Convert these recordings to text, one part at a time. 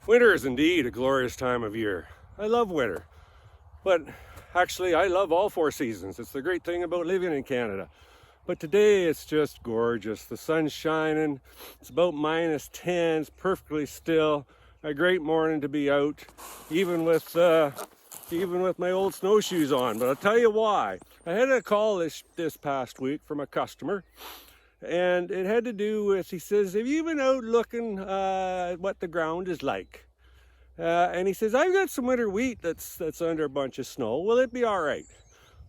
Winter is indeed a glorious time of year. I love winter, but actually I love all four seasons. It's the great thing about living in Canada. But today it's just gorgeous. The sun's shining. It's about -10. It's perfectly still. A great morning to be out, even with my old snowshoes on. But I'll tell you why. I had a call this past week from a customer, and it had to do with, he says, have you been out looking at what the ground is like? And he says, I've got some winter wheat that's under a bunch of snow. Will it be all right?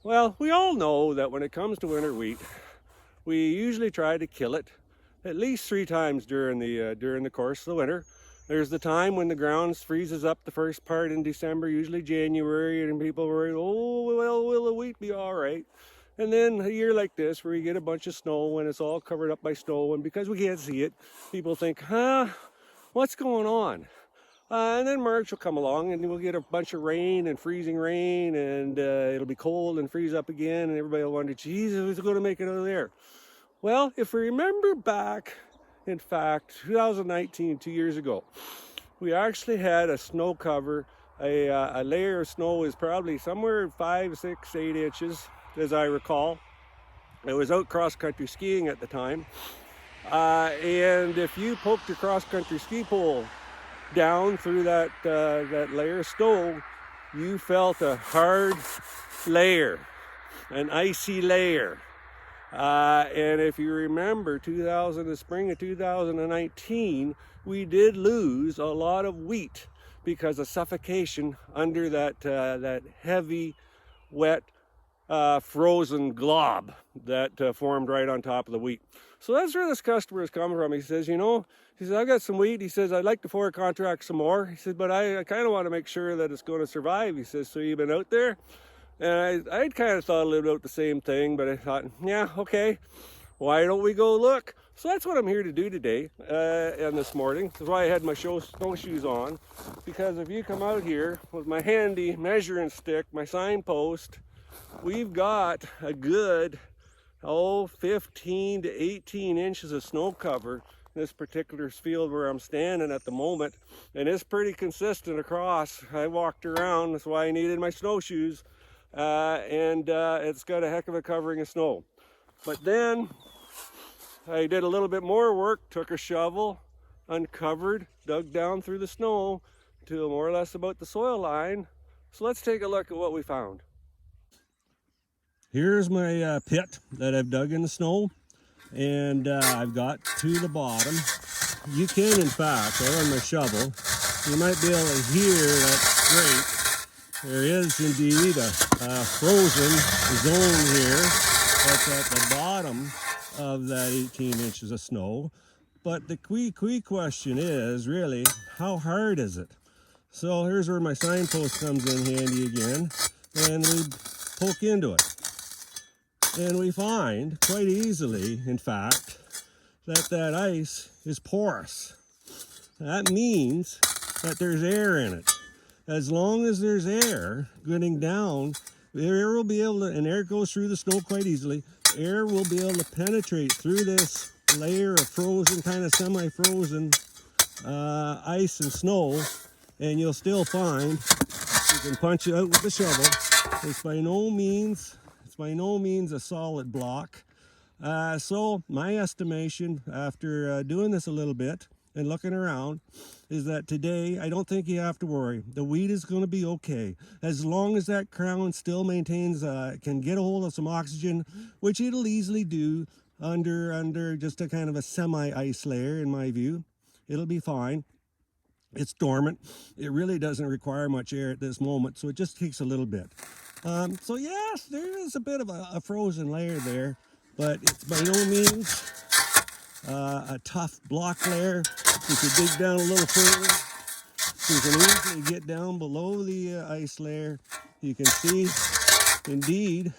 Well, we all know that when it comes to winter wheat, we usually try to kill it at least 3 times during the course of the winter. There's the time when the ground freezes up the first part in December, usually January, and people worry, oh, well, will the wheat be all right? And then a year like this, where you get a bunch of snow and it's all covered up by snow, and because we can't see it, people think, what's going on? And then March will come along and we'll get a bunch of rain and freezing rain, and it'll be cold and freeze up again, and everybody will wonder, geez, who's going to make it out of there? Well, if we remember back, in fact, 2019, 2 years ago, we actually had a snow cover. A layer of snow is probably somewhere 5, 6, 8 inches, as I recall. I was out cross-country skiing at the time. And if you poked your cross-country ski pole down through that layer of snow, you felt a hard layer, an icy layer. And if you remember, the spring of 2019, we did lose a lot of wheat because of suffocation under that heavy, wet, frozen glob that formed right on top of the wheat. So that's where this customer is coming from. He says, I've got some wheat. He says, I'd like to forward contract some more. He said, but I kind of want to make sure that it's going to survive. He says, so you've been out there? And I'd kind of thought a little about the same thing, but I thought, yeah, okay, why don't we go look? So that's what I'm here to do today and this morning. That's why I had my snowshoes on, because if you come out here with my handy measuring stick, my signpost, we've got a good, 15 to 18 inches of snow cover in this particular field where I'm standing at the moment, and it's pretty consistent across. I walked around, that's why I needed my snowshoes. And it's got a heck of a covering of snow. But then I did a little bit more work, took a shovel, uncovered, dug down through the snow to more or less about the soil line. So let's take a look at what we found. Here's my pit that I've dug in the snow, and I've got to the bottom. You can, in fact, I run my shovel, you might be able to hear that scrape. There is indeed a frozen zone here that's at the bottom of that 18 inches of snow. But the key question is really, how hard is it? So here's where my signpost comes in handy again, and we poke into it. And we find quite easily, in fact, that ice is porous. That means that there's air in it. As long as there's air getting down, the air will be able to, and air goes through the snow quite easily, air will be able to penetrate through this layer of frozen, kind of semi-frozen ice and snow, and you'll still find, you can punch it out with the shovel. It's by no means a solid block. So my estimation after doing this a little bit and looking around is that today I don't think you have to worry. The wheat is going to be okay as long as that crown still maintains can get a hold of some oxygen, which it'll easily do under just a kind of a semi-ice layer. In my view, it'll be fine. It's dormant. It really doesn't require much air at this moment, so it just takes a little bit. So yes, there is a bit of a frozen layer there, but it's by no means a tough block layer. You can dig down a little further. You can easily get down below the ice layer. You can see, indeed,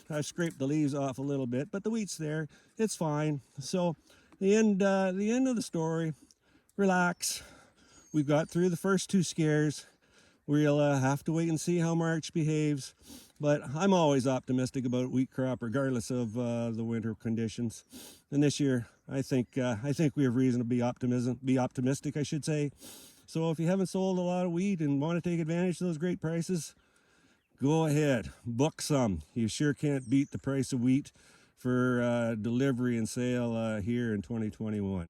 I've scraped the leaves off a little bit, but the wheat's there. It's fine. So the end of the story. Relax. We've got through the first 2 scares. We'll have to wait and see how March behaves. But I'm always optimistic about wheat crop, regardless of the winter conditions. And this year, I think we have reason to be optimistic, I should say. So if you haven't sold a lot of wheat and want to take advantage of those great prices, go ahead, book some. You sure can't beat the price of wheat for delivery and sale here in 2021.